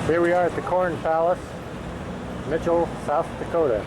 Here we are at the Corn Palace, Mitchell, South Dakota.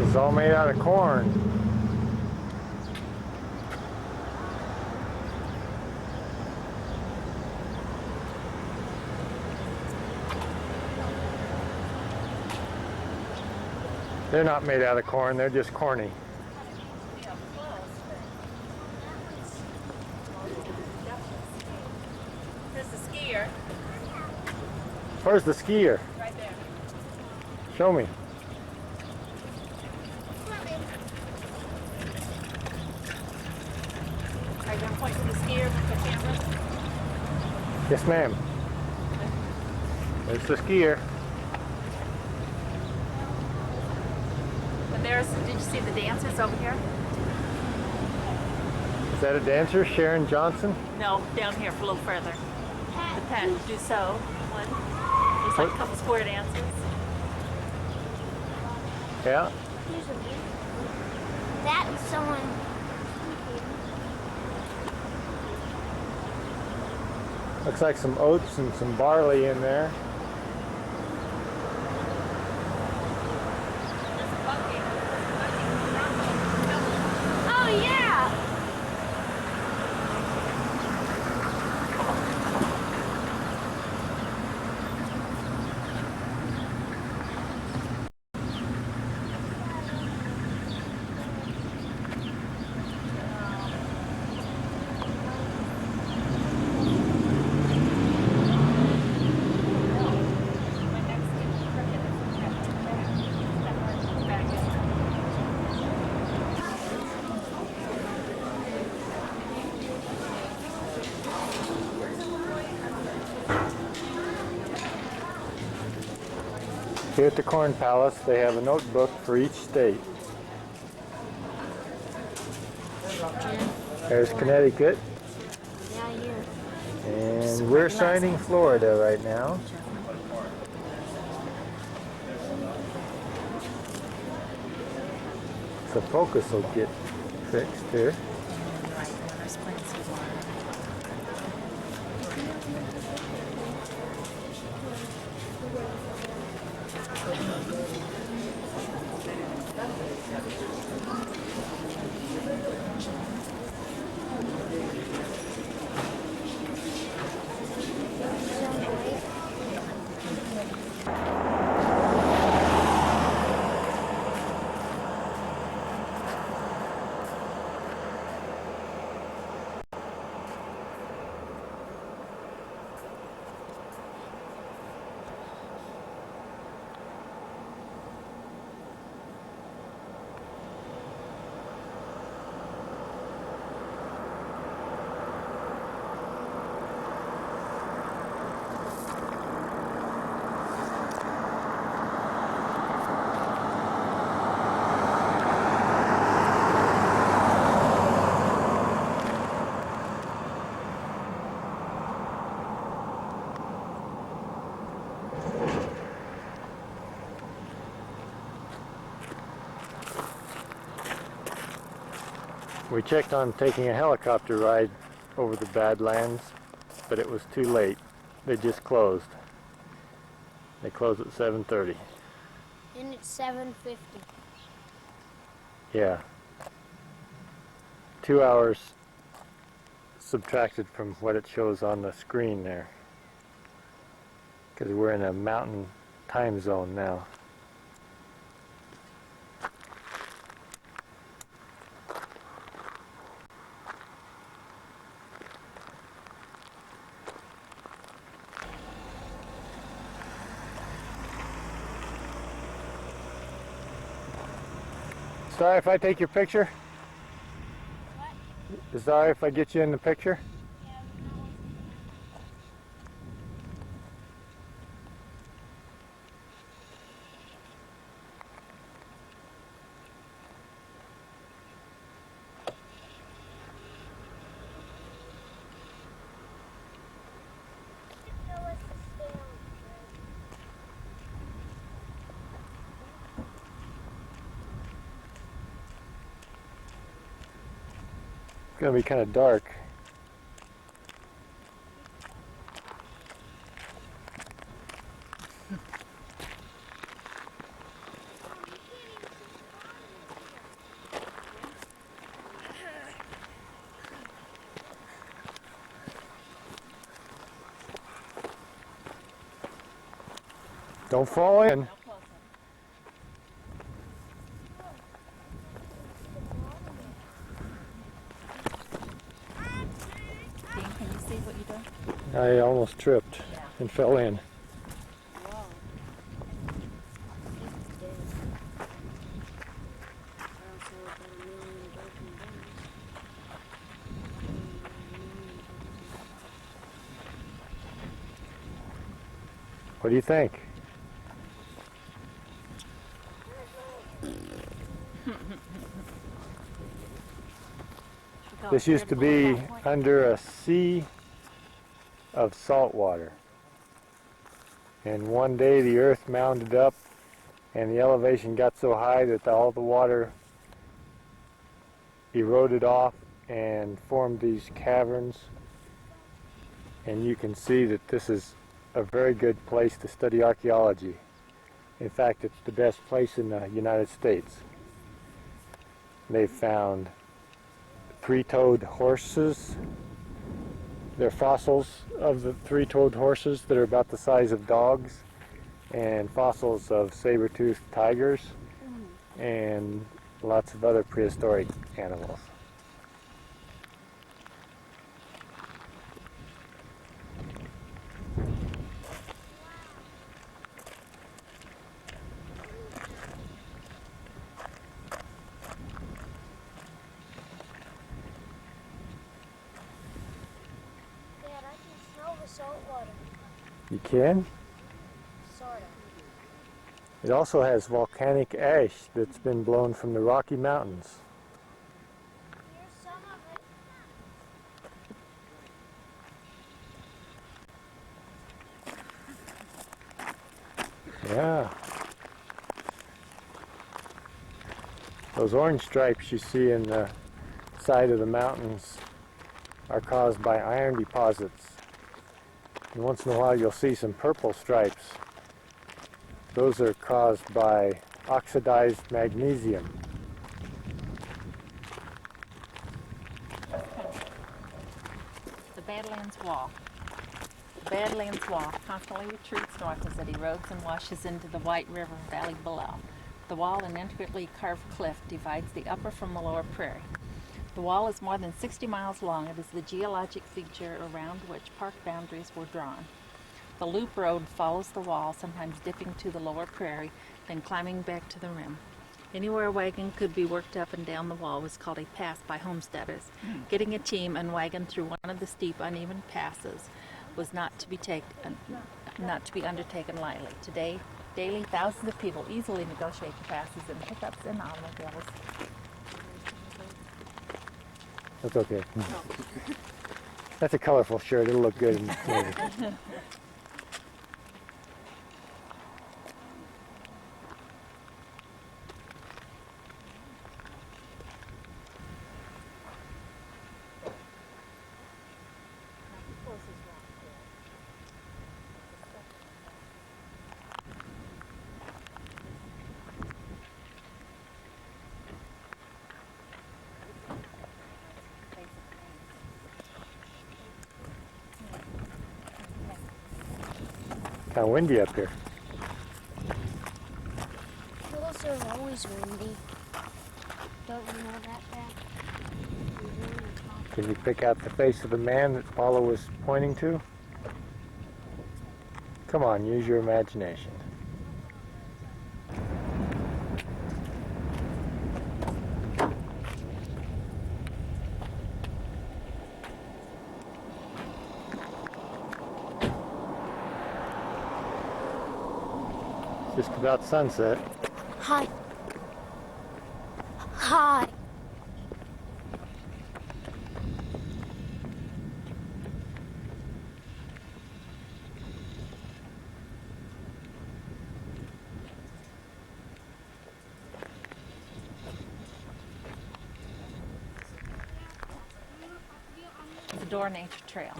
It's all made out of corn. They're not made out of corn, they're just corny. Here's the skier. Where's the skier? Right there. Show me. Are you going to point to the skier with the camera? Yes, ma'am. There's the skier. And there's, did you see the dancers over here? Is that a dancer, Sharon Johnson? No, down here for a little further. The Pat Dussault one. Looks like a couple square dancers. Yeah. That is someone. Looks like some oats and some barley in there. Oh yeah. Here at the Corn Palace, they have a notebook for each state. There's Connecticut. Yeah, here. And we're signing Florida right now. The focus will get fixed here. We checked on taking a helicopter ride over the Badlands, but it was too late. They just closed. They close at 7:30. And it's 7:50. Yeah. 2 hours subtracted from what it shows on the screen there. Because we're in a mountain time zone now. Sorry if I take your picture? What? Sorry if I get you in the picture? Yeah, no. Tell us to stay on the It's gonna be kind of dark. Don't fall in. No closer. Dean, can you see what you're doing? I almost tripped and fell in. Whoa. He's dead. I also got a million broken bones. What do you think? This used to be under a sea of salt water. And one day the earth mounded up and the elevation got so high that all the water eroded off and formed these caverns. And you can see that this is a very good place to study archaeology. In fact, it's the best place in the United States. They've found three-toed horses. They're fossils of the three-toed horses that are about the size of dogs, and fossils of saber-toothed tigers, and lots of other prehistoric animals. Dad, I can smell the salt water. You can? Sort of. It also has volcanic ash that's been blown from the Rocky Mountains. Here's some of it. Yeah. Those orange stripes you see in the side of the mountains are caused by iron deposits. And once in a while you'll see some purple stripes. Those are caused by oxidized magnesium. The Badlands Wall. The Badlands Wall constantly retreats north as it erodes and washes into the White River Valley below. The wall, an intricately carved cliff, divides the upper from the lower prairie. The wall is more than 60 miles long. It is the geologic feature around which park boundaries were drawn. The loop road follows the wall, sometimes dipping to the lower prairie, then climbing back to the rim. Anywhere a wagon could be worked up and down the wall was called a pass by homesteaders. Getting a team and wagon through one of the steep, uneven passes was not to be undertaken lightly. Today, daily, thousands of people easily negotiate the passes in pickups and automobiles. That's okay. That's a colorful shirt. It'll look good in the movie. Kind of windy up here. Hills are always windy. Don't you know that, Dad? Can you pick out the face of the man that Paula was pointing to? Come on, use your imagination. Just about sunset. Hi. Hi. The Door Nature Trail.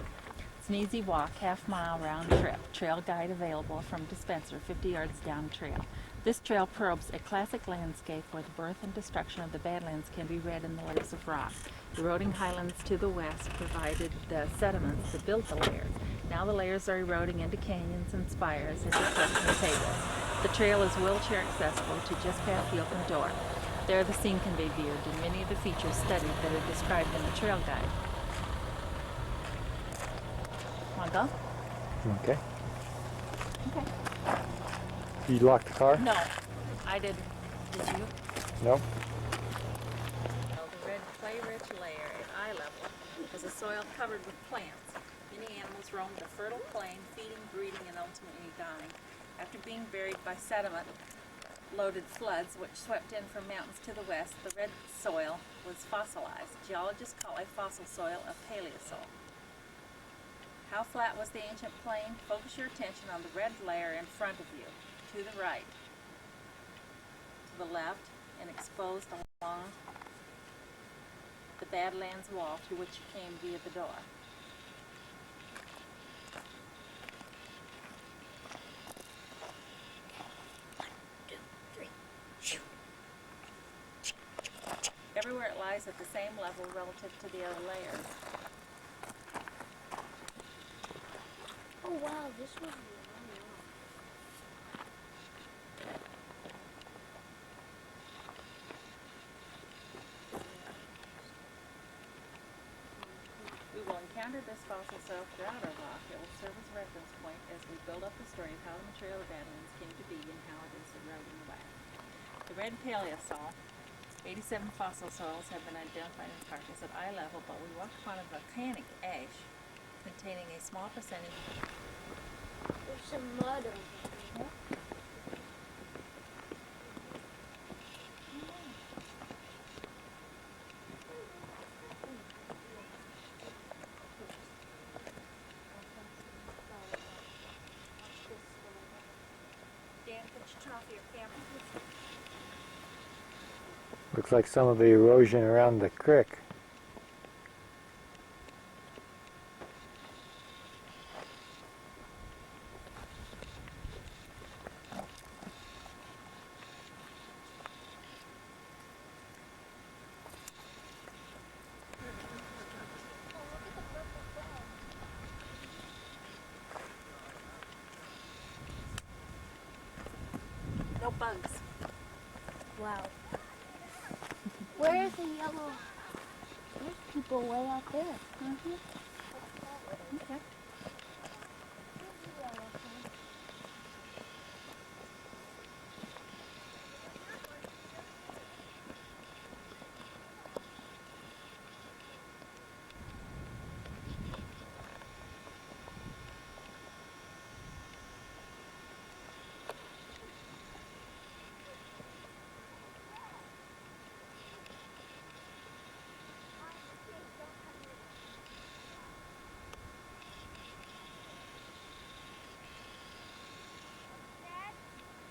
It's an easy walk, half-mile round trip. Trail guide available from dispenser 50 yards down trail. This trail probes a classic landscape where the birth and destruction of the Badlands can be read in the layers of rock. Eroding highlands to the west provided the sediments that built the layers. Now the layers are eroding into canyons and spires into cliffs and tables. The trail is wheelchair accessible to just past the open door. There the scene can be viewed and many of the features studied that are described in the trail guide. Want to go? Okay. Okay. You locked the car? No, I didn't. Did you? No. The red clay-rich layer at eye level was a soil covered with plants. Many animals roamed the fertile plain, feeding, breeding, and ultimately dying. After being buried by sediment-loaded floods, which swept in from mountains to the west, the red soil was fossilized. Geologists call a fossil soil a paleosoil. How flat was the ancient plain? Focus your attention on the red layer in front of you, to the right, to the left, and exposed along the Badlands wall through which you came via the door. Everywhere it lies at the same level relative to the other layers. Oh wow, this was long. We will encounter this fossil soil throughout our walk. It will serve as a reference point as we build up the story of how the material of Badlands came to be and how it is eroding away. The red paleosol, 87 fossil soils have been identified in the carcass at eye level, but we walked upon a volcanic ash containing a small percentage. There's some mud over here. Dan, could you turn off your camera? Looks like some of the erosion around the creek. No bugs. Wow. Where's the yellow? There's people way out there. Okay. Where's the yellow thing?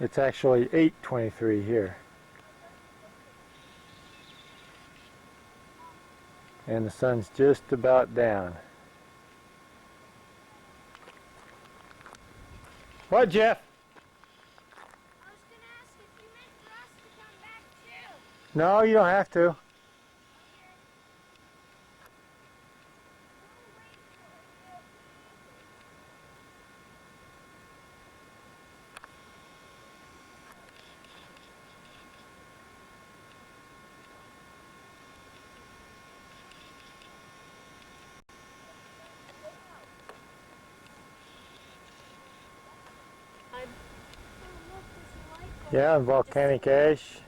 It's actually 8:23 here. And the sun's just about down. What, Jeff? I was gonna ask if you meant for us to come back too. No, you don't have to. Yeah, volcanic ash.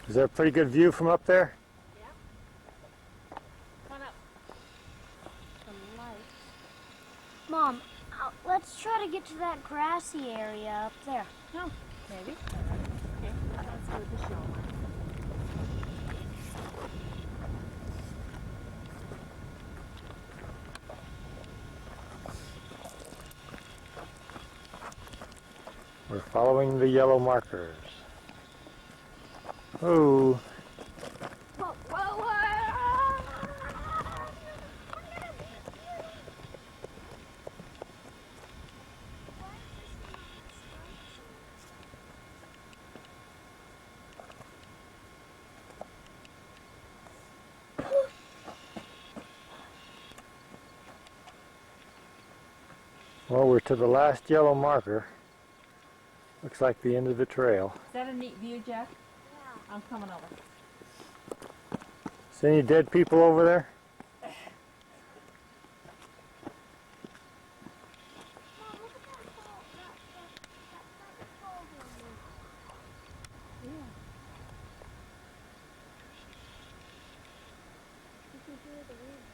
Is there a pretty good view from up there? Yeah. Mom, let's try to get to that grassy area up there. Oh, maybe. Okay, let's go to the show. We're following the yellow markers. Oh, Whoa, whoa, whoa. well, we're to the last yellow marker. Looks like the end of the trail. Is that a neat view, Jeff? Yeah. I'm coming over. See any dead people over there? Mom, look at that hole. That hole down there. Yeah. You can hear the wind.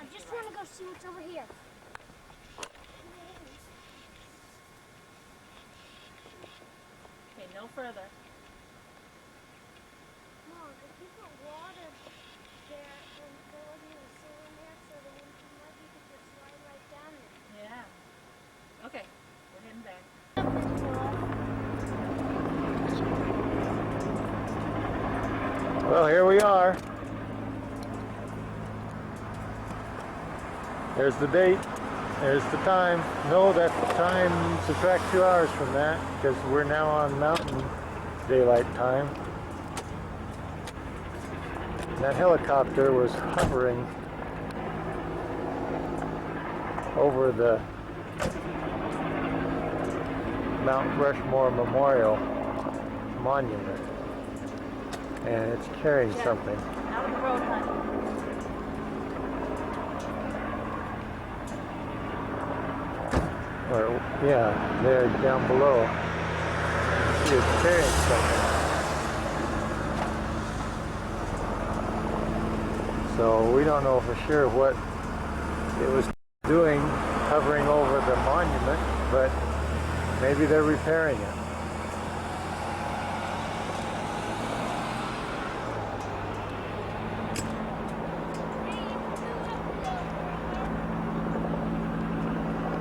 I just want to go see what's over here. Okay, no further. Mom, if you put water there when there wasn't even sailing there, so the wind came up, you could just slide right down there. Yeah. Okay, we're heading back. Well, here we are. There's the date. There's the time. No, that time, subtract 2 hours from that because we're now on Mountain Daylight Time. That helicopter was hovering over the Mount Rushmore Memorial Monument, and it's carrying something. Out of the road, honey. Or, yeah, there down below. See, it's carrying something. So we don't know for sure what it was doing hovering over the monument, but maybe they're repairing it.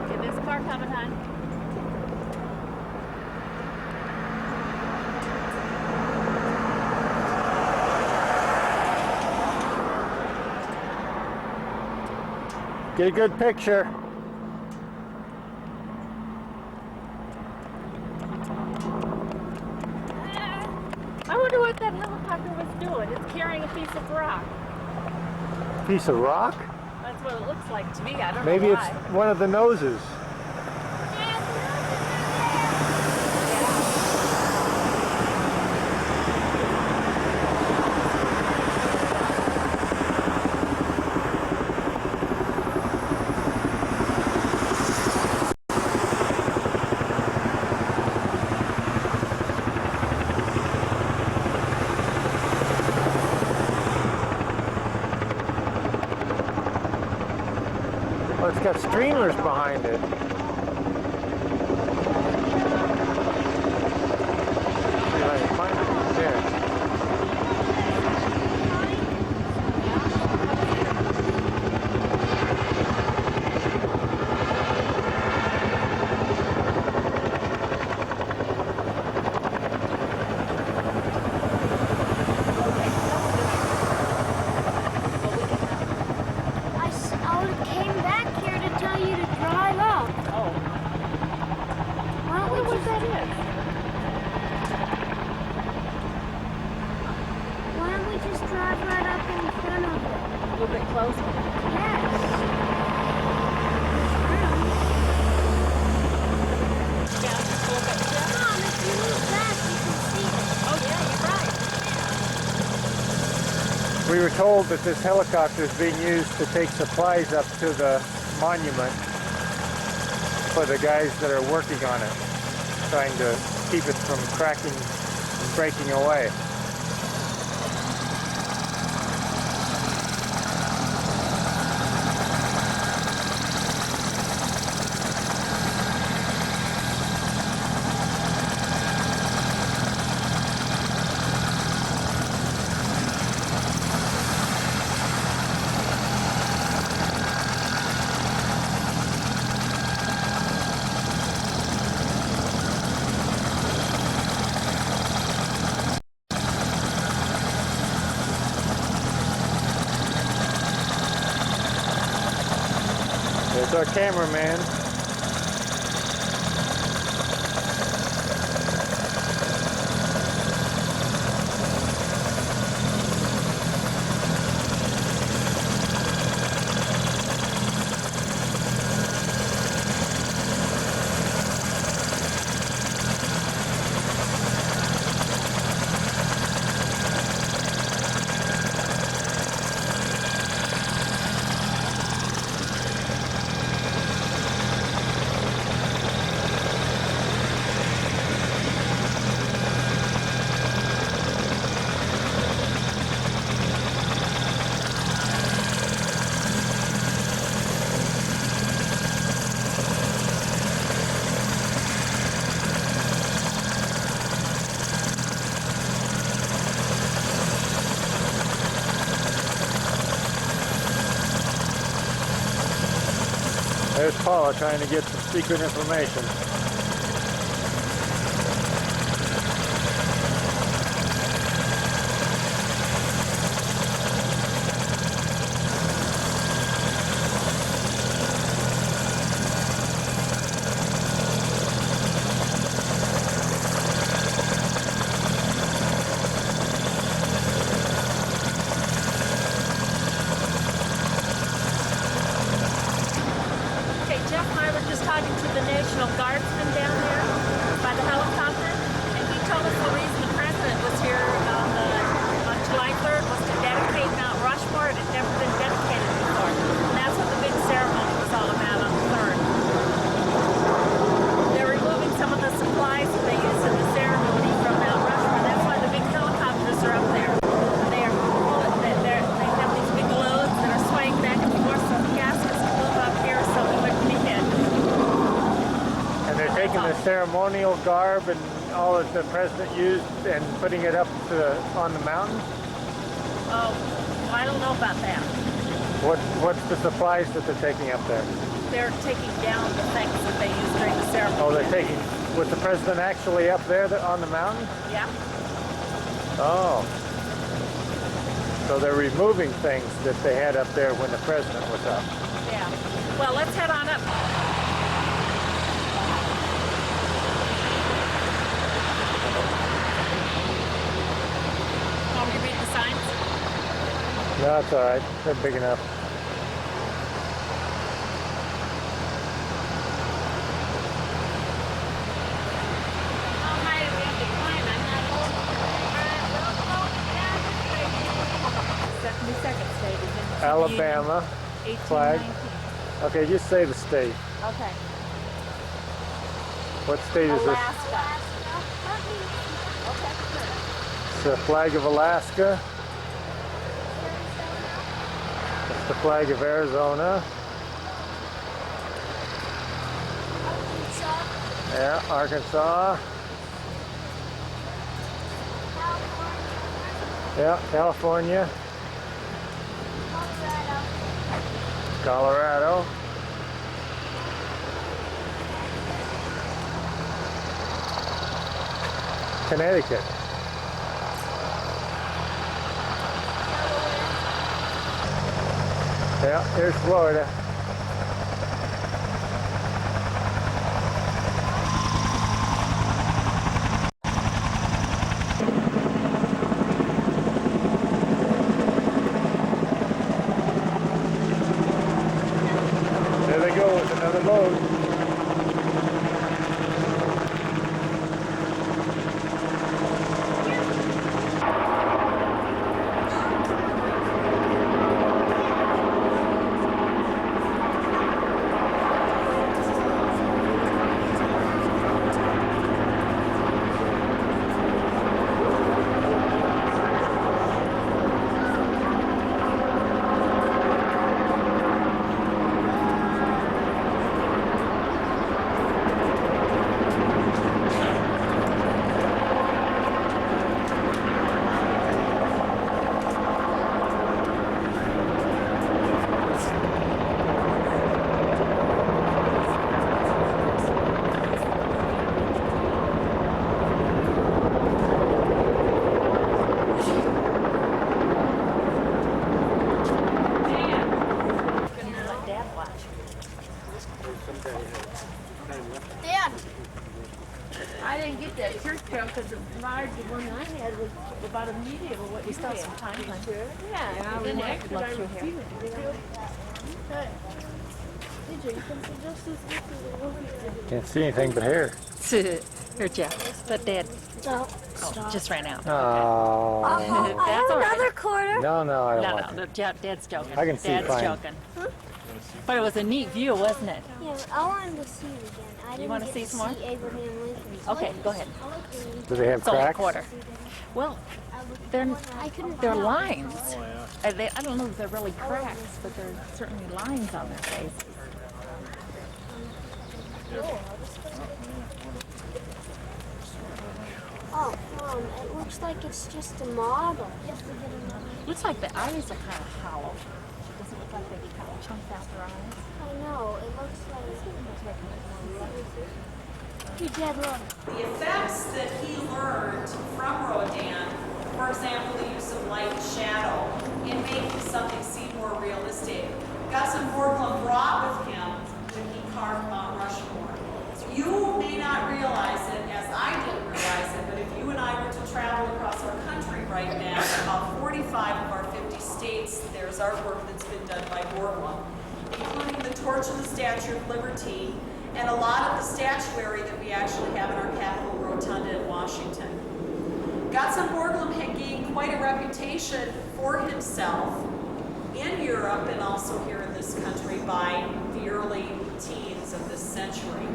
Get this car coming, hon. Get a good picture. I wonder what that helicopter was doing. It's carrying a piece of rock. Piece of rock? That's what it looks like to me. I don't Maybe know it's why. one of the noses. Well, it's got streamers behind it. See if I can find it. There. I came back here to tell you to drive up. Oh. Why I don't we wonder what just, that is. why don't we just drive right up in front of it? A little bit closer. Yes. Yeah, just a little bit. Yeah. Mom, if you move back, you can see it. Oh, yeah, you're right. We were told that this helicopter is being used to take supplies up to the monument for the guys that are working on it, trying to keep it from cracking and breaking away. There's our cameraman. There's Paula trying to get some secret information. National Guardsman down there by the helicopter, and he told us the reason the president was here on July 3rd was to dedicate Mount Rushmore. It had never been dedicated before. And that's what the big ceremony was all about on the 3rd. They're removing some of the supplies that they used in the ceremony from Mount Rushmore. That's why the big helicopters are up there. They have these big loads that are swaying back and forth, so the gaskets can move up here so we wouldn't be hit. They're taking the ceremonial garb and all that the president used and putting it up on the mountain? Oh, I don't know about that. What's the supplies that they're taking up there? They're taking down the things that they used during the ceremony. Oh, they're taking... Was the president actually up there on the mountain? Yeah. Oh. So they're removing things that they had up there when the president was up. Yeah. Well, let's head on up. No, it's all right. They're big enough. How high do we have to climb? I'm not 72nd state is in Alabama 18, flag. 19. Okay, just say the state. Okay. What state is this? Alaska. Okay, It's the flag of Alaska. The flag of Arizona. Yeah, Arkansas. Yeah, California. Colorado. Connecticut. Yeah, here's Florida. There they go with another load. trail because the large one I had was about a medium of what We you still have had. some time, huh? Yeah, and I Then was I could look through here. Can't see anything but hair. Here, Jeff. But Dad No, just ran out. Oh. I That's have all right. another quarter. No, no, I don't No, want no, that. Dad's joking. I can see Dad's fine. joking. But it was a neat view, wasn't it? Yeah, I wanted to see it again. I didn't wanna get see to some more? see Abraham Lincoln's Okay, place. go ahead. Do they have It's only a cracks? quarter. Well, they're I couldn't they're find lines. I don't know if they're really cracks, but there's certainly lines on their faces. Oh, it looks like it's just a model. Looks like the eyes are kind of hollow. Does it look like they kind of chunked out their eyes? I know, it looks like... You did look. The effects that he learned from Rodin, for example, the use of light and shadow, in making something seem more realistic, Gustav Morrical brought with him when he carved Mount Rushmore. You may not realize it, as I didn't realize it, but if you and I were to travel across our country right now, about 45 of our 50 states, there's artwork that's been done by Morrical, including the Torch of the Statue of Liberty, and a lot of the statuary that we actually have in our Capitol Rotunda in Washington. Gustav Morrical had gained quite a reputation for himself in Europe and also here in this country by the early teens of this century.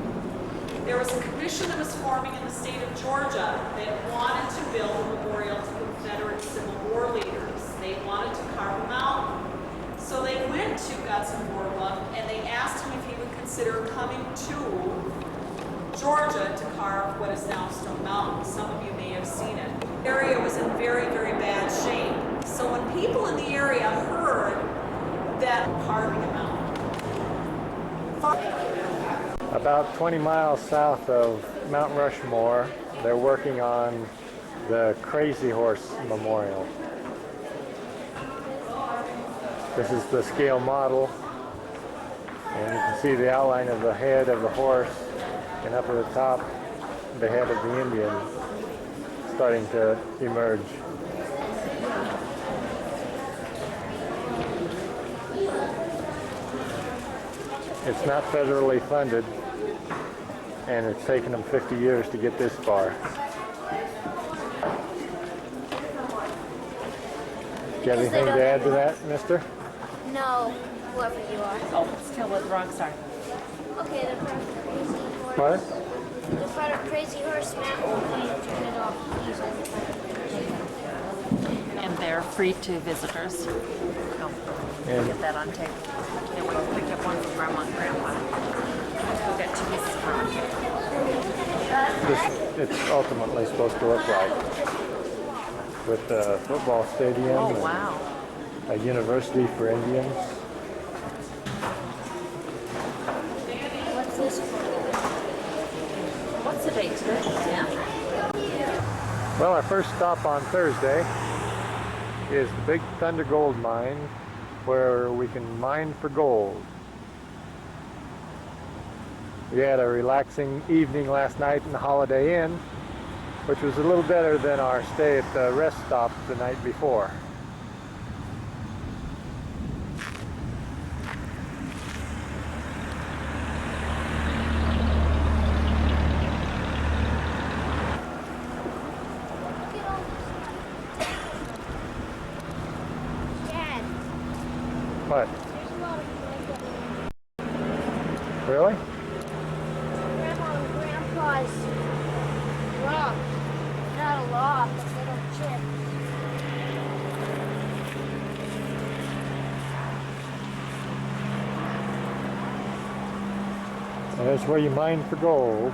There was a commission that was forming in the state of Georgia that wanted to build a memorial to Confederate Civil War leaders. They wanted to carve a mountain. So they went to Gustav Morrical and they asked him if he would consider coming to Georgia to carve what is now Stone Mountain. Some of you may have seen it. The area was in very, very bad shape. So when people in the area heard that carving a mountain, About 20 miles south of Mount Rushmore, they're working on the Crazy Horse Memorial. This is the scale model, and you can see the outline of the head of the horse, and up at the top, the head of the Indian starting to emerge. It's not federally funded, and it's taken them 50 years to get this far. Do you have anything to add to that, mister? No, whoever you are. Oh, still with Rockstar. Okay, the part of Crazy Horse. What? The part of Crazy Horse Matt will turn it off easily. And they're free to visitors. Oh, And- get that on tape. Can't wait to get one for Grandma and Grandpa. We'll get two pieces for This it's ultimately supposed to look like, with a football stadium Oh, and wow. a university for Indians. What's this for? What's the date today? 10th? Well, our first stop on Thursday is the Big Thunder Gold Mine, where we can mine for gold. We had a relaxing evening last night in the Holiday Inn, which was a little better than our stay at the rest stop the night before. Dad, What? there's a lot of blanket. Really? Grandma and Grandpa's rock. Not a lot, but they don't chip. There's where you mine for gold.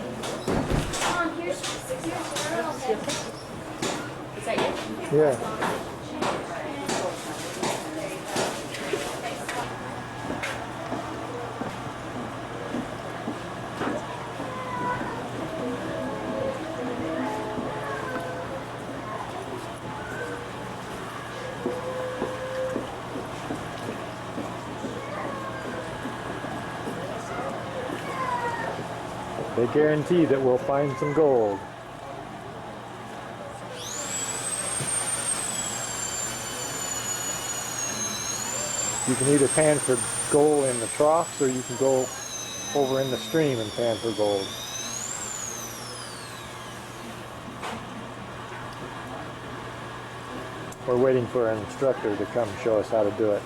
Mom, here's the real head. Is that you? Yeah. They guarantee that we'll find some gold. You can either pan for gold in the troughs, or you can go over in the stream and pan for gold. We're waiting for an instructor to come show us how to do it.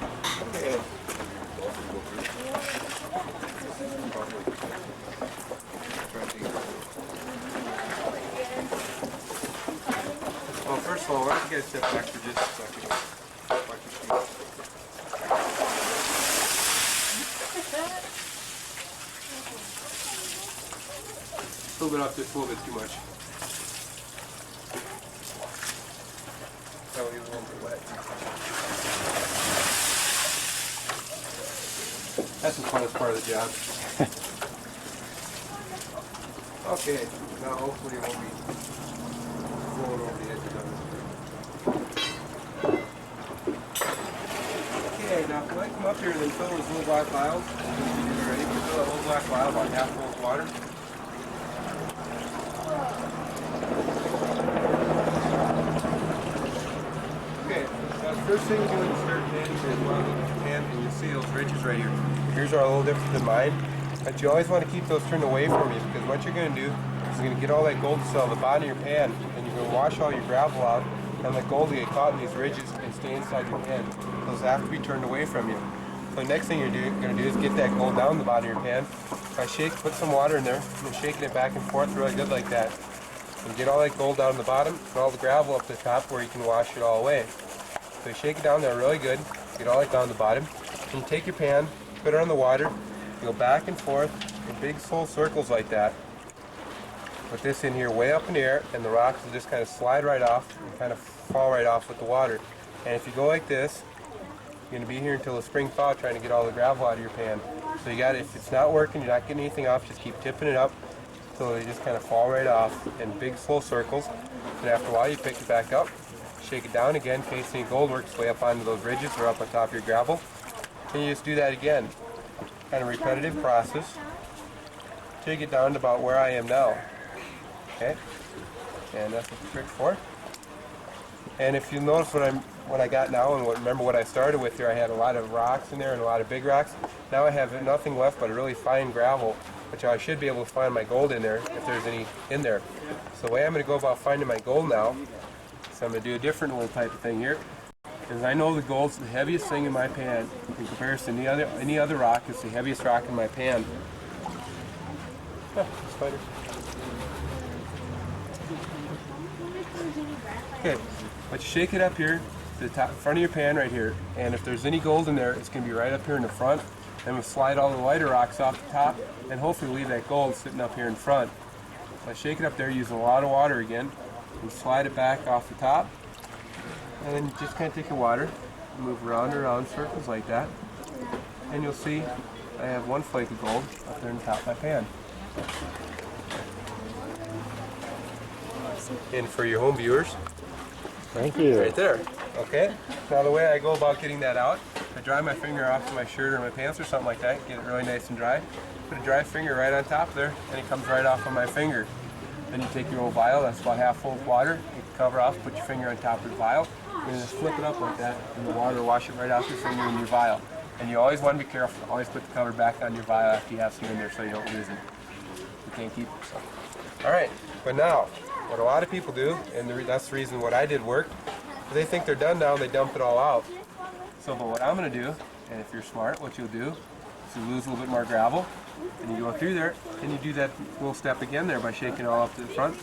Well, first of all, why don't you guys step back for just a second? Watch your feet. A little bit up, just a little bit too much. That one is a little bit wet. That's the funnest part of the job. Okay, now hopefully it won't be rolling over the edge of it. Okay, now if I come up here and then fill those little black vials, you ready to fill that little black vial about half full of water. Okay, now the first thing you do when you start panning is look at your pan and you'll see those ridges right here. Yours are a little different than mine, but you always want to keep those turned away from you, because what you're going to do is you're going to get all that gold dust out of the bottom of your pan, and you're going to wash all your gravel out, and the gold will get caught in these ridges and stay inside your pan. Those have to be turned away from you. So the next thing you're going to do is get that gold down the bottom of your pan. By put some water in there, and shaking it back and forth really good like that. And get all that gold down the bottom, and all the gravel up the top where you can wash it all away. So you shake it down there really good, get all that down the bottom, and you take your pan, put it on the water, you go back and forth in big full circles like that. Put this in here way up in the air, and the rocks will just kind of slide right off and kind of fall right off with the water. And if you go like this, you're going to be here until the spring thaw trying to get all the gravel out of your pan. So you got, if it's not working, you're not getting anything off, just keep tipping it up so they just kind of fall right off in big slow circles. And after a while you pick it back up, shake it down again in case any gold works way up onto those ridges or up on top of your gravel. And you just do that again. Kind of repetitive process. Take it down to about where I am now. Okay? And that's what the trick's for. And if you notice what I got now, and remember what I started with here, I had a lot of rocks in there and a lot of big rocks. Now I have nothing left but a really fine gravel, which I should be able to find my gold in there if there's any in there. So the way I'm going to go about finding my gold now, so I'm going to do a different little type of thing here, is I know the gold's the heaviest thing in my pan in comparison to any other rock. It's the heaviest rock in my pan. Spider. Okay, but you shake it up here to the top, front of your pan right here, and if there's any gold in there, it's going to be right up here in the front. Then we'll slide all the lighter rocks off the top, and hopefully leave that gold sitting up here in front. So I shake it up there using a lot of water again, and slide it back off the top, and then you just kind of take your water, and move around and around circles like that, and you'll see I have one flake of gold up there in the top of my pan. And for your home viewers, Thank you. right there. Okay? Now the way I go about getting that out, I dry my finger off to my shirt or my pants or something like that, get it really nice and dry. Put a dry finger right on top there, and it comes right off of my finger. Then you take your old vial, that's about half full of water, you cover off, put your finger on top of the vial, and just flip it up like that, and the water will wash it right off your finger and your vial. And you always want to be careful, always put the cover back on your vial after you have some in there so you don't lose it. You can't keep it. So. Alright, but now, what a lot of people do, and that's the reason what I did worked, they think they're done now and they dump it all out. So, but what I'm going to do, and if you're smart, what you'll do is you lose a little bit more gravel, and you go through there, and you do that little step again there by shaking it all up to the front,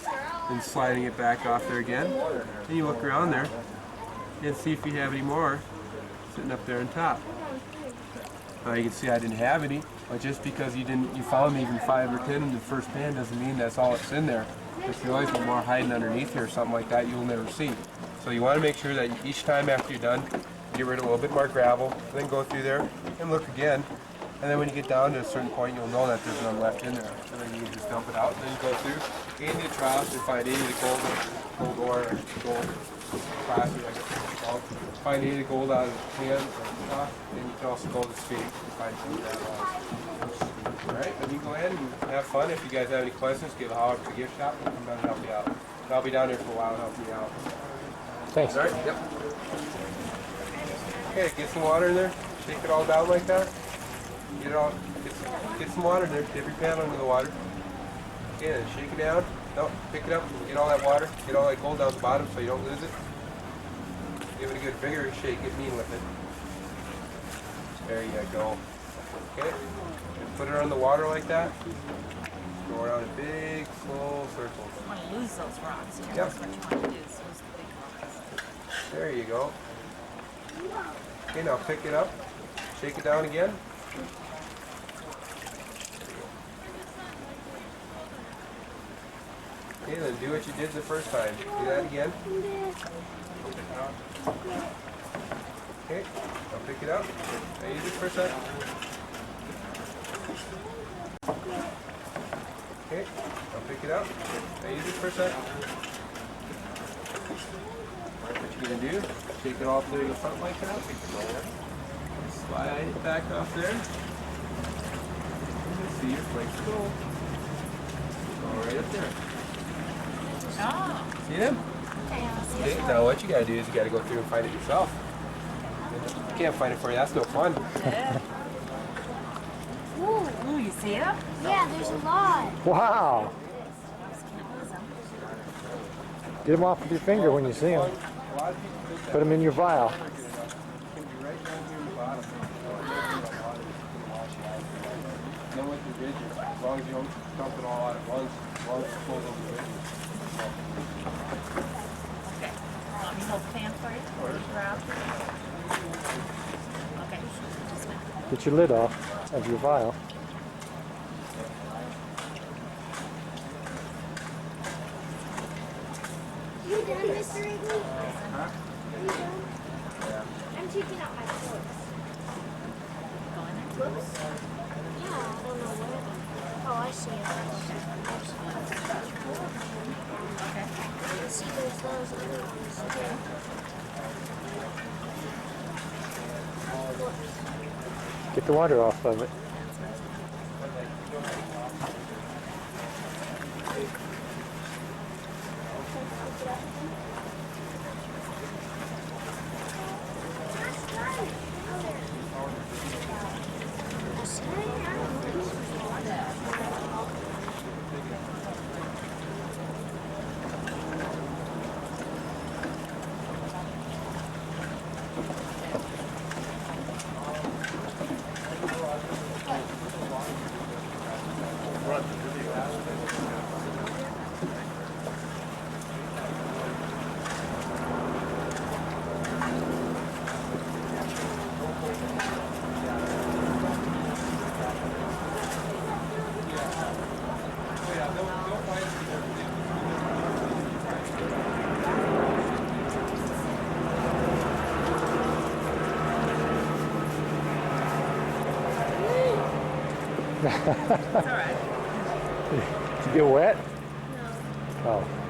and sliding it back off there again, and you look around there, and see if you have any more sitting up there on top. Now you can see I didn't have any, but just because you found even 5 or 10 in the first pan doesn't mean that's all that's in there. If you always have more hiding underneath here or something like that, you'll never see. So you want to make sure that each time after you're done, get rid of a little bit more gravel, then go through there and look again. And then when you get down to a certain point, you'll know that there's none left in there. So then you can just dump it out, and then you go through any of the troughs and find any of the gold ore, gold placer, I guess it's called. Find any of the gold out of the pan or the trough, and you can also go to the spade and find some of that. Alright, then you go ahead and have fun. If you guys have any questions, give a holler at the gift shop and come down and help you out. And I'll be down here for a while helping you out. Thanks. Alright? Yep. Okay, get some water in there. Shake it all down like that. Get it all. Get some water in there. Dip your pan under the water. Okay, then shake it down. No, pick it up. Get all that water. Get all that gold down the bottom so you don't lose it. Give it a good vigorous shake. Get mean with it. There you go. Okay. And put it on the water like that. Go around in big, slow circles. You want to lose those rocks. Here. Yep. That's what you want to do is lose the big rocks. There you go. Okay, now pick it up. Shake it down again. Okay, then do what you did the first time. Do that again. Okay, now pick it up. Now use it for a second. Okay, now pick it up. Now use it for a second. What you're going to do, shake it all through the front like that. Slide it back off there. See your flakes go. Go right up there. Oh. See them? Okay, I'll see Okay, now what you got to do is you got to go through and find it yourself. You can't find it for you, that's no fun. Ooh, you see them? Yeah, there's a lot. Wow. Get them off with your finger when you see them. A lot of people think that Put them in your vial. it can be right down here in the bottom. And then with the ridges, as long as you don't dump it all out at once, as long as it pulls over the ridges. Okay. Want me to hold the pan for you? Or around? Okay. Just a minute. Get your lid off of your vial. You done, Mr. Wrigley? Huh? You done? I'm taking out my clothes. Go in there. Whoops. Yeah, I don't know where. Oh, I see it. Okay. See, there's those other ones too. Get the water off of it. It's all right. Did you get wet? No. Oh.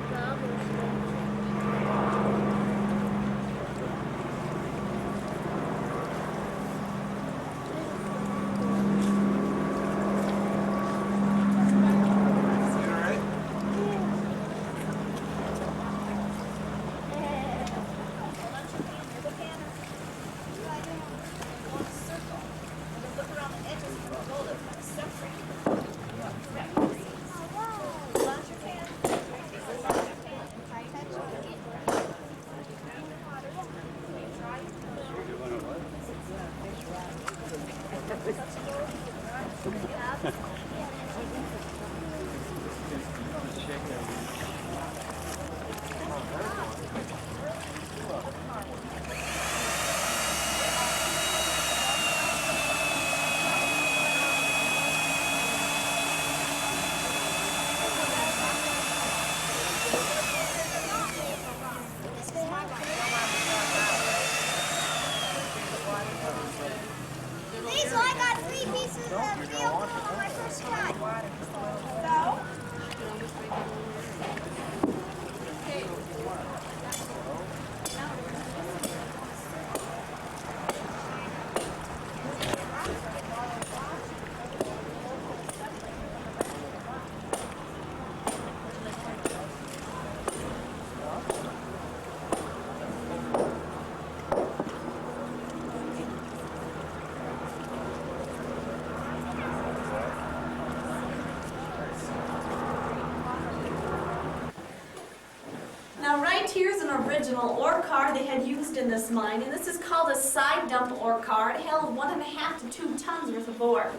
Now right here is an original ore car they had used in this mine, and this is called a side dump ore car. It held 1.5 to 2 tons worth of ore.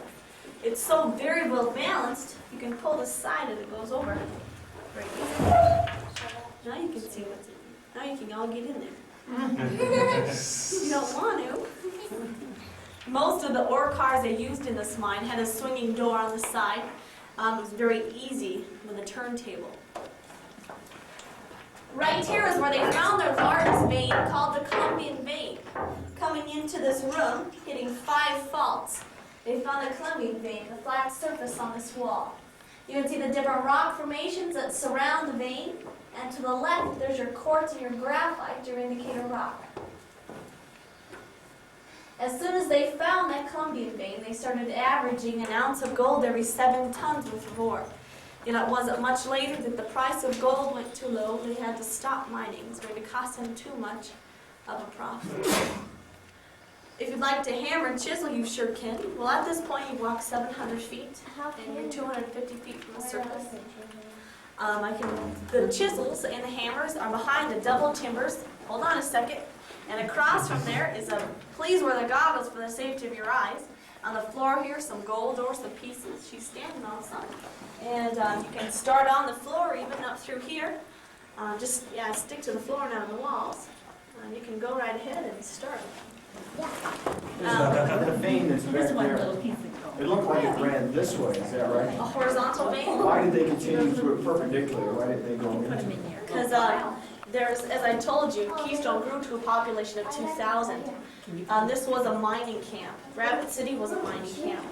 It's so very well balanced, you can pull the side and it goes over. Right here. Now you can see what's in there. Now you can all get in there. You don't want to. Most of the ore cars they used in this mine had a swinging door on the side. It was very easy with a turntable. Right here is where they found their largest vein, called the Columbian vein. Coming into this room, hitting 5 faults, they found the Columbian vein, the flat surface on this wall. You can see the different rock formations that surround the vein, and to the left, there's your quartz and your graphite, your indicator rock. As soon as they found that Columbian vein, they started averaging an ounce of gold every 7 tons worth of ore. You know, it wasn't much later that the price of gold went too low. They had to stop mining. It was going to cost them too much of a profit. If you'd like to hammer and chisel, you sure can. Well, at this point, you walk 700 feet, and you're 250 feet from the surface. The chisels and the hammers are behind the double timbers. Hold on a second. And across from there is please wear the goggles for the safety of your eyes. On the floor here, some gold or some pieces. She's standing on some. And you can start on the floor, even up through here. Just stick to the floor, not on the walls. You can go right ahead and start. The vein that's back there, it looked like it ran this way, is that right? A horizontal vein? Why did they continue through it perpendicular? Why didn't they go into it? Because as I told you, Keystone grew to a population of 2,000. This was a mining camp. Rapid City was a mining camp.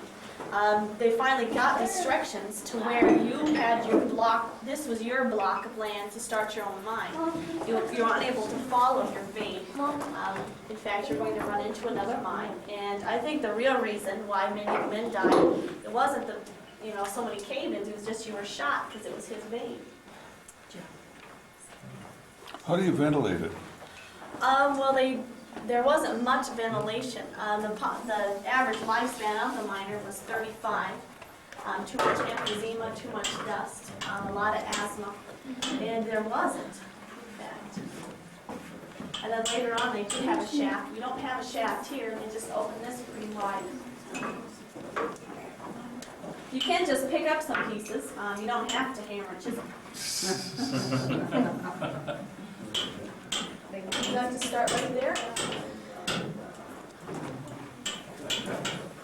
They finally got restrictions to where you had your block, this was your block of land to start your own mine. You're unable to follow your vein. In fact, you're going to run into another mine. And I think the real reason why many men died, it wasn't so many cave-ins, it was just you were shot because it was his vein. How do you ventilate it? There wasn't much ventilation. The average lifespan of the miner was 35. Too much emphysema, too much dust, a lot of asthma, and there wasn't, in fact. And then later on they did have a shaft. We don't have a shaft here, they just opened this pretty wide. You can just pick up some pieces. You don't have to hammer and chisel. You have to start right there.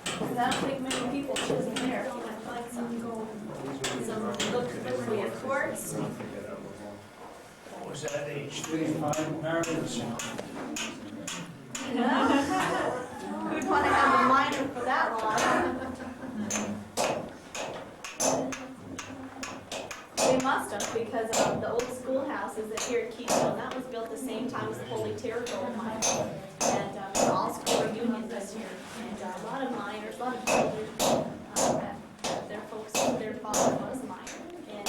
Because I don't think many people chisel there. You might find some gold. Look, we have quartz. What was that, age 35 marriage? Yeah. Who'd want to have a miner for that long? They must have, because the old schoolhouses that here at Keystone, that was built the same time as the Holy Terror Gold Mine. And the all-school reunion this year. And a lot of miners, a lot of builders, their folks, their father was a miner. And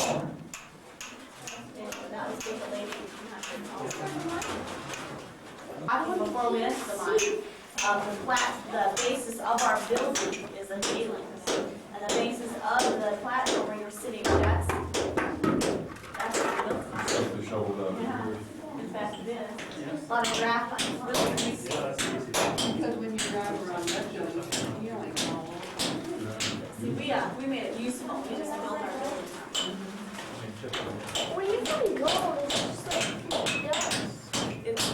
that was with the lady. Before we enter the mine, the basis of our building is a tailings. And the basis of the platform where you're sitting, that's the building. Yeah, in fact it is. A lot of graphite. It's really nice. Because when you drive around that joint, you're like, oh. See, we made it useful. We just built our building. When you find gold, it's just like dust.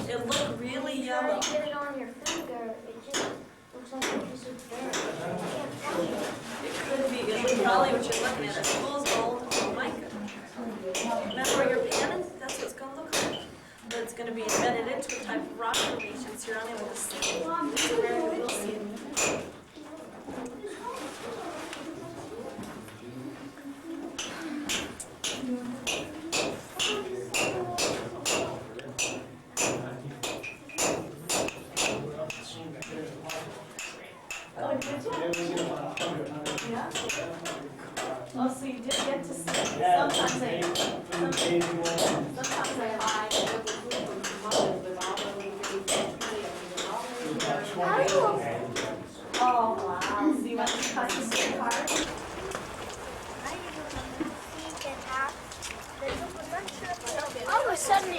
It looked really yellow. When you get it on your finger, it just looks like a piece of dirt. You can't touch it. It could be, it was probably what you're looking at. It's fool's gold and mica. Remember where you're panning? That's what it's going to look like. But it's going to be embedded into a type of rock formation, so you're unable to see it. This is where we will see it. Oh, did you? Yeah. Oh, so you did get to see it. Sometimes they hide. Oh,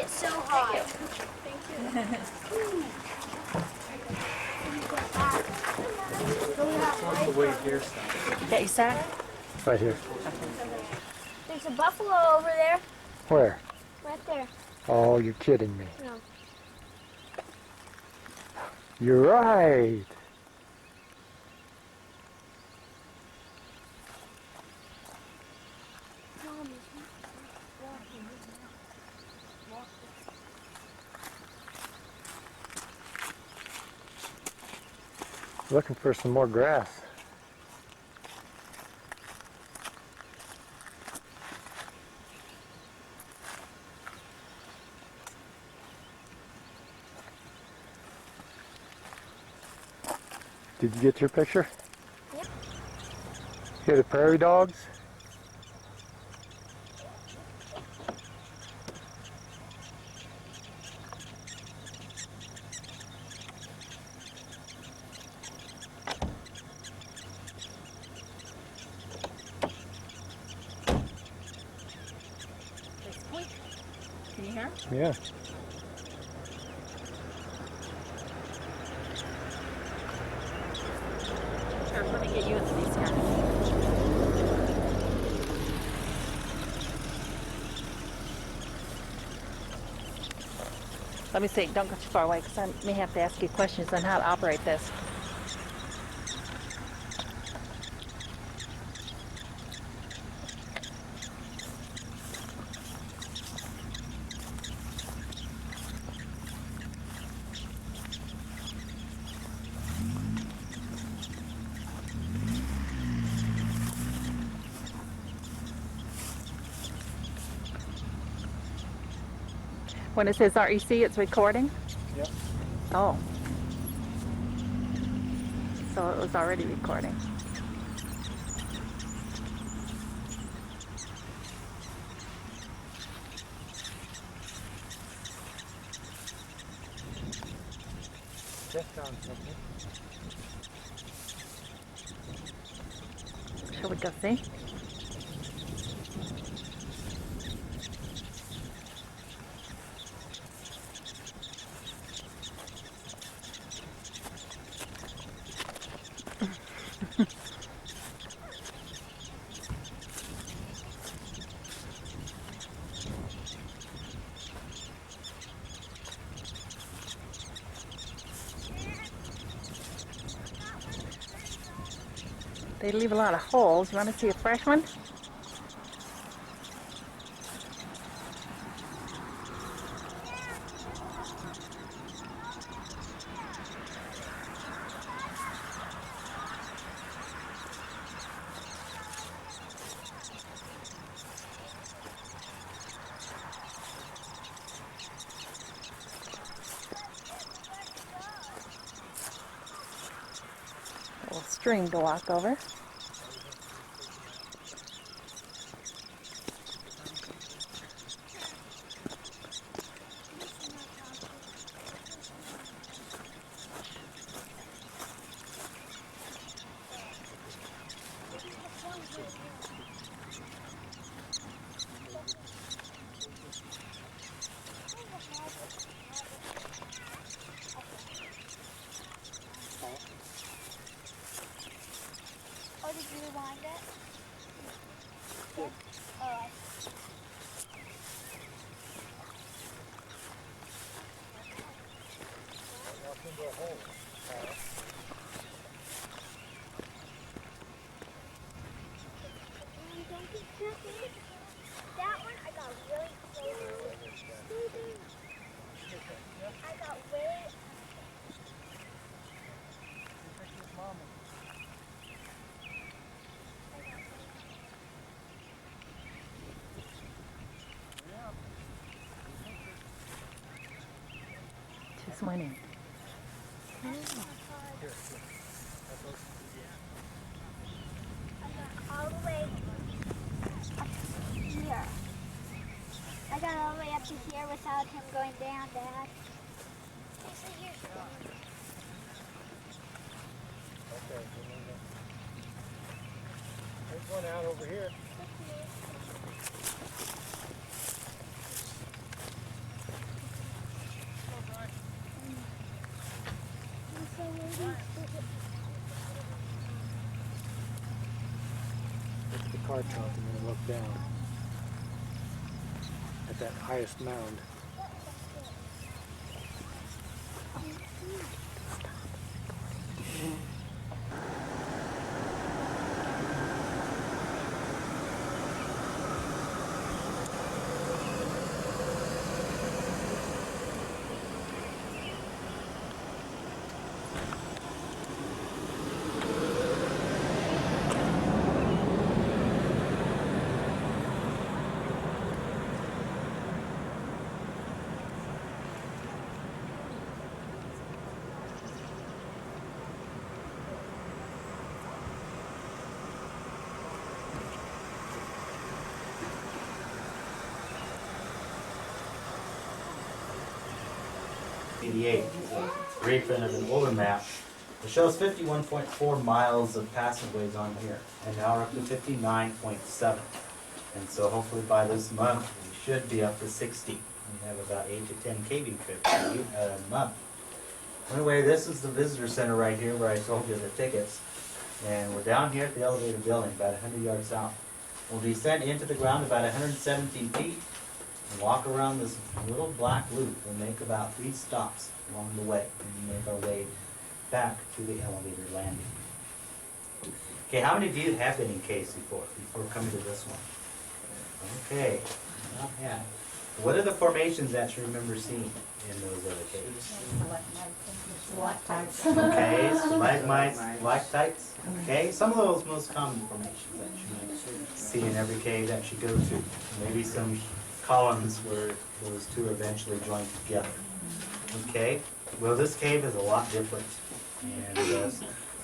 It's so hot. Got your sack? Right here. There's a buffalo over there. Where? Right there. Oh, you're kidding me. No. You're right. Looking for some more grass. Did you get your picture? Yep. Hear the prairie dogs? Can you hear? Yeah. Sure, let me get you into these here. Let me see, don't go too far away because I may have to ask you questions on how to operate this. When it says REC, it's recording? Yep. Oh. So it was already recording. Just found something. Shall we go see? They leave a lot of holes. You want to see a fresh one? A little stream to walk over. Oh, did you rewind it? Yes. Oh, I Walked into a hole. don't get tricky. That one I got really close. I got way. Just went in. I got all the way up here. I got all the way up to here without him going down, Dad. Okay. There's one out over here. Look at the car trunk and then look down at that highest mound. Is a reprint of an older map. It shows 51.4 miles of passageways on here, and now we're up to 59.7. And so hopefully by this month, we should be up to 60. We have about 8 to 10 caving trips a month. Anyway, this is the visitor center right here where I told you the tickets. And we're down here at the elevator building, about 100 yards south. We'll descend into the ground about 117 feet. And walk around this little black loop. We'll make about 3 stops along the way and make our way back to the elevator landing. Okay, how many of you have been in caves before coming to this one? Okay, not bad. What are the formations that you remember seeing in those other caves? Stalactites. Okay, stalagmites, stalactites. Okay, some of those most common formations that you might see in every cave that you go to. Maybe some columns where those two are eventually joined together. Okay, well this cave is a lot different, and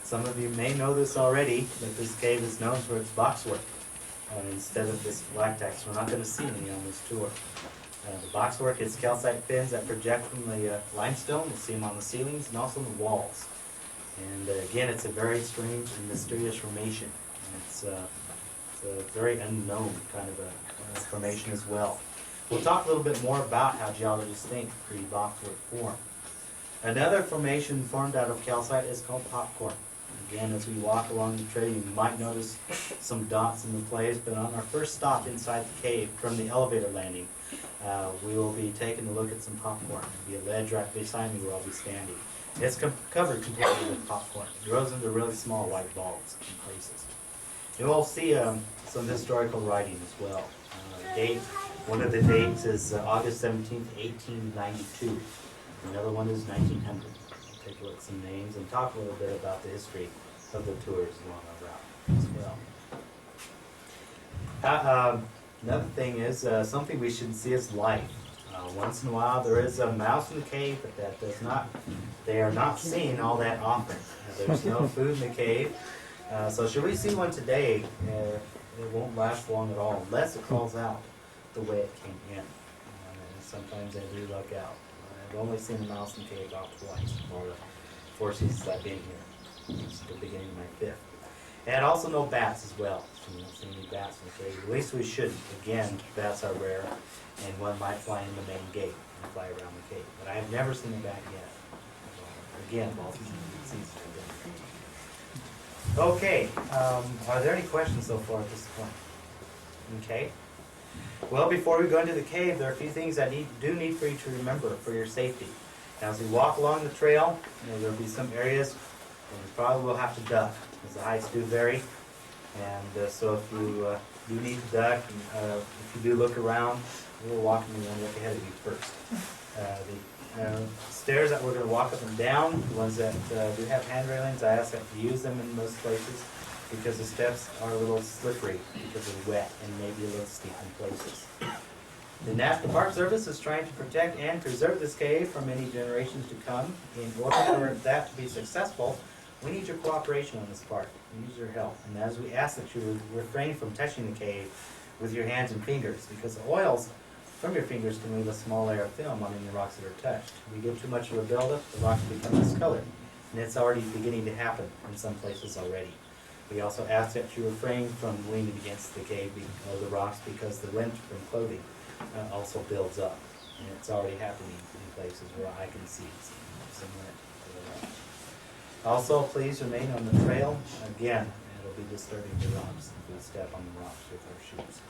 some of you may know this already, that this cave is known for its boxwork instead of the stalactites. We're not going to see any on this tour. The boxwork is calcite fins that project from the limestone. We'll see them on the ceilings and also the walls. And again, it's a very strange and mysterious formation. And it's a very unknown kind of a formation as well. We'll talk a little bit more about how geologists think pre-boxwork formed. Another formation formed out of calcite is called popcorn. Again, as we walk along the trail, you might notice some dots in the place, but on our first stop inside the cave from the elevator landing, we will be taking a look at some popcorn. There'll be a ledge right beside me where I'll be standing. It's covered completely with popcorn. It grows into really small white balls in places. And we'll see some historical writing as well. One of the dates is August 17th, 1892. Another one is 1900. We'll take a look at some names and talk a little bit about the history of the tours along our route as well. Another thing is something we should see is life. Once in a while there is a mouse in the cave, but they are not seen all that often. There's no food in the cave. So should we see one today, it won't last long at all unless it crawls out the way it came in. And sometimes they do luck out. I've only seen a mouse in the cave about twice for the 4 seasons I've been here. It's the beginning of my 5th. And also no bats as well. So we don't see any bats in the cave. At least we shouldn't. Again, bats are rare, and one might fly in the main gate and fly around the cave. But I have never seen a bat yet. Again, all seasons have been here. Okay, are there any questions so far at this point? Okay. Well, before we go into the cave, there are a few things I do need for you to remember for your safety. Now, as we walk along the trail, there'll be some areas where you probably will have to duck, because the heights do vary. And so if you do need to duck, if you do look around, we're walking, you want to look ahead of you first. The stairs that we're going to walk up and down, the ones that do have hand railings, I ask that you use them in most places, because the steps are a little slippery because they're wet and maybe a little steep in places. The National Park Service is trying to protect and preserve this cave for many generations to come. In order for that to be successful, we need your cooperation on this part. We need your help. And as we ask that you refrain from touching the cave with your hands and fingers, because the oils from your fingers can leave a small layer of film on any rocks that are touched. If we get too much of a buildup, the rocks become discolored. And it's already beginning to happen in some places already. We also ask that you refrain from leaning against the cave or the rocks, because the lint from clothing also builds up. And it's already happening in places where I can see some lint. Also, please remain on the trail. Again, it'll be disturbing the rocks if we step on the rocks with our shoes.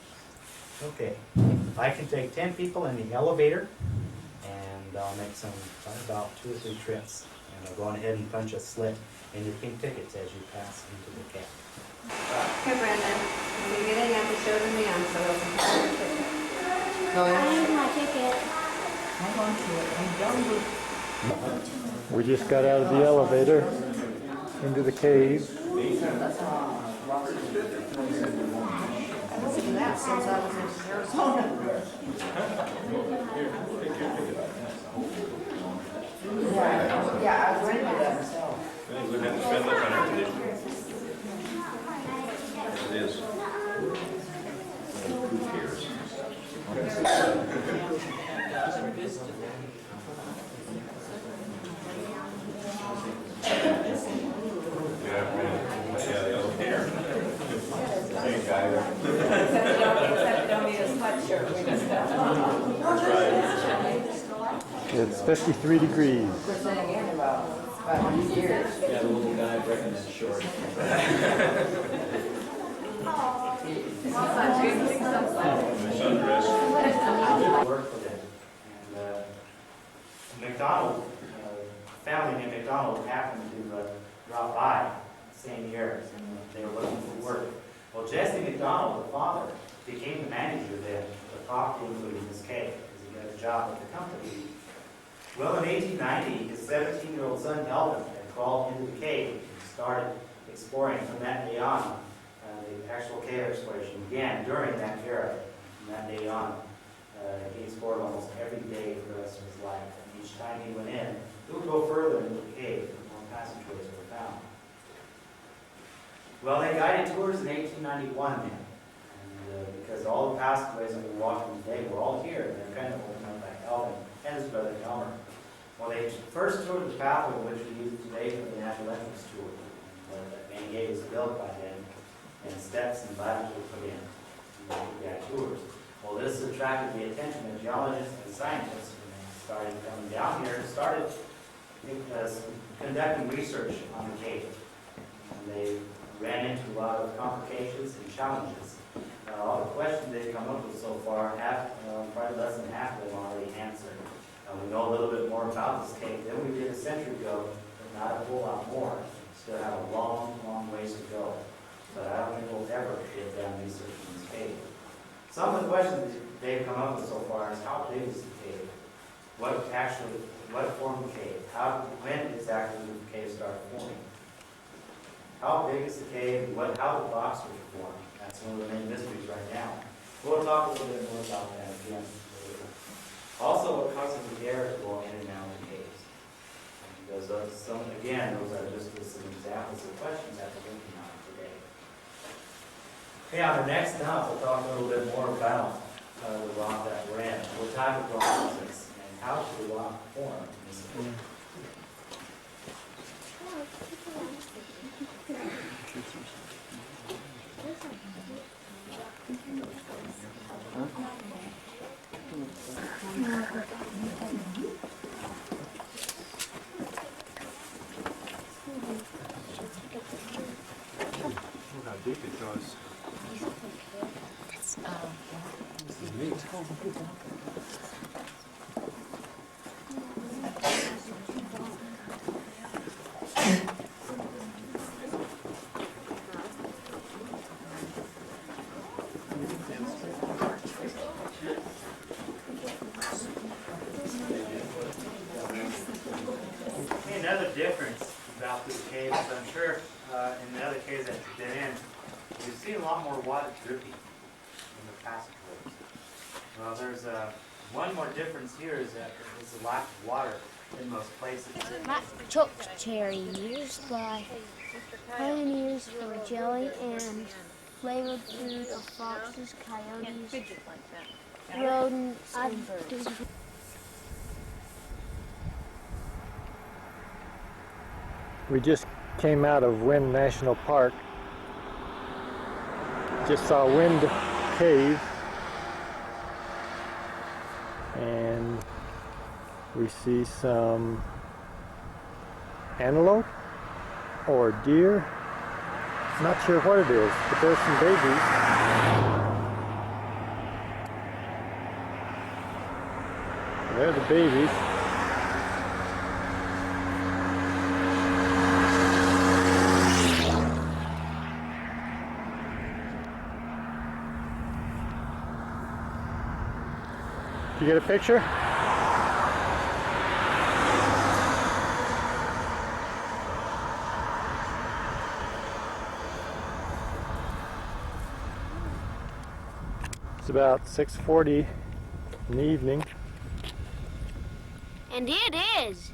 Okay, I can take 10 people in the elevator, and I'll make about 2 or 3 trips. And I'll go on ahead and punch a slip in your pink tickets as you pass into the cab. Okay, Brandon, when you get in, you have to show them the answer. They'll compare your ticket. I need my ticket. Hang on to it. I'm done with. We just got out of the elevator into the cave. I haven't seen that since I was in Arizona. Yeah, I was ready to do that myself. It is. Who cares? Except don't need a sweatshirt. We just got It's 53 degrees. We're sitting in about 2 years. Yeah, the little guy breaking his short. Work for them. And McDonald, family named McDonald happened to drop by the same year, and they were looking for work. Well, Jesse McDonald, the father, became the manager then, the property including this cave, because he got a job at the company. Well, in 1890, his 17-year-old son Elvin had crawled into the cave and started exploring from that day on. The actual cave exploration began during that era. From that day on, he explored almost every day for the rest of his life. And each time he went in, he would go further into the cave, and more passageways were found. Well, they guided tours in 1891 then. And because all the passageways that we're walking today were all here, they're kind of opened up by Elvin and his brother Elmer. Well, they first toured the pathway which we use today for the natural entrance tour. The main gate was built by then, and steps and ladders were put in. And we had tours. Well, this attracted the attention of geologists and scientists, and they started coming down here and started conducting research on the cave. And they ran into a lot of complications and challenges. All the questions they've come up with so far, probably less than half of them already answered. We know a little bit more about this cave than we did a century ago, but not a whole lot more. Still have a long, long ways to go. But I don't think we'll ever get down research in this cave. Some of the questions they've come up with so far is how big is the cave? What formed the cave? When exactly did the cave start forming? How big is the cave and how the rocks were formed? That's one of the main mysteries right now. We'll talk a little bit more about that again later. Also, what causes the air to go in and out of the caves? Because those are just some examples of questions that we're looking at today. Okay, on the next stop, we'll talk a little bit more about the rock that we're in. What type of rock is this, and how did the rock form in this cave? Look how deep it goes. It's, This is neat. Another difference about this cave is I'm sure in the other caves that you've been in, you've seen a lot more water dripping in the passageways. Well, there's one more difference here is that there's a lack of water in most places. Choke cherry used by pioneers for jelly and flavored food of foxes, coyotes, rodents, and birds. We just came out of Wind National Park. Just saw Wind Cave. And we see some antelope. or deer. Not sure what it is, but there's some babies. They're the babies. Did you get a picture? It's about 6:40 in the evening. And it is.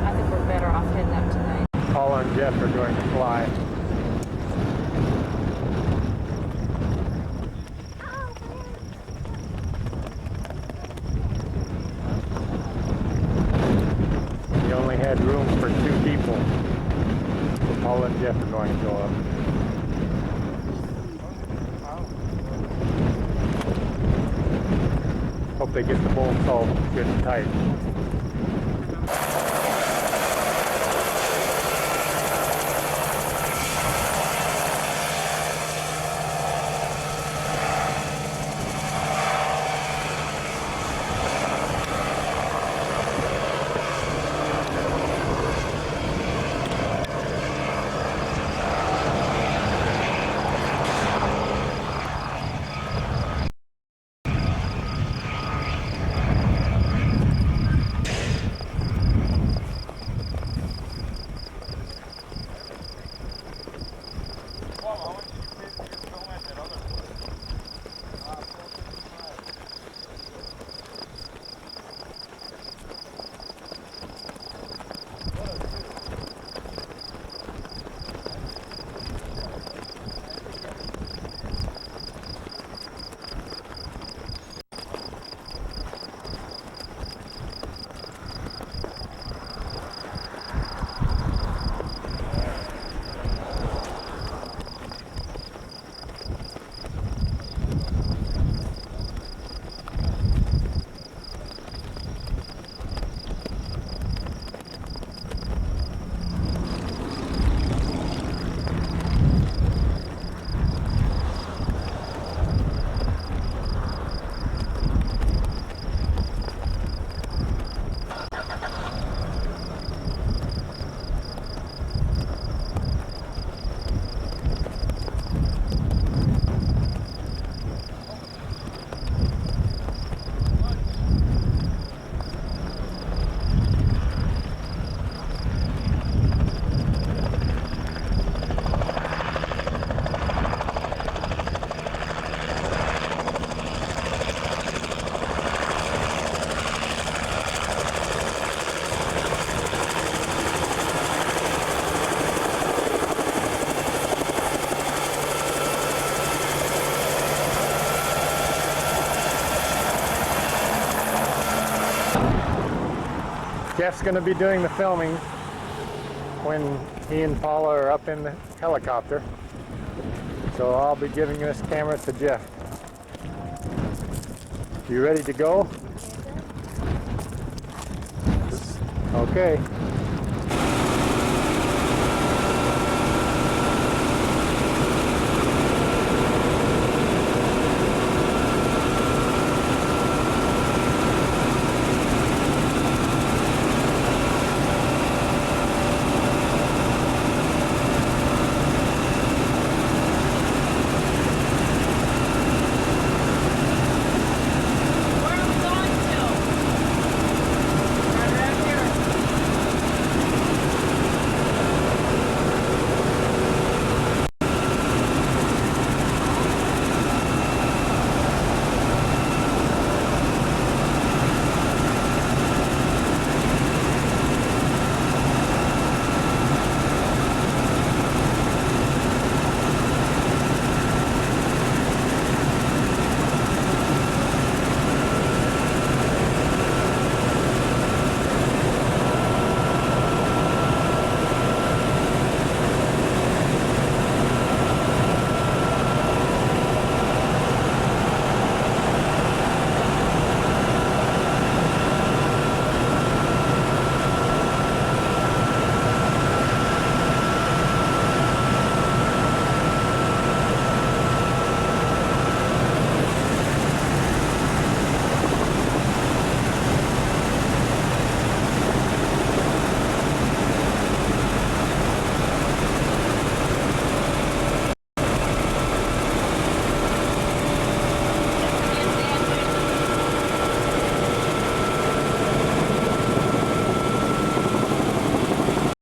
I think we're better off heading up tonight. Paula and Jeff are going to fly. We only had room for 2 people. So Paula and Jeff are going to go up. Hope they get the bolts all good and tight. Jeff's going to be doing the filming when he and Paula are up in the helicopter. So I'll be giving this camera to Jeff. You ready to go? Okay.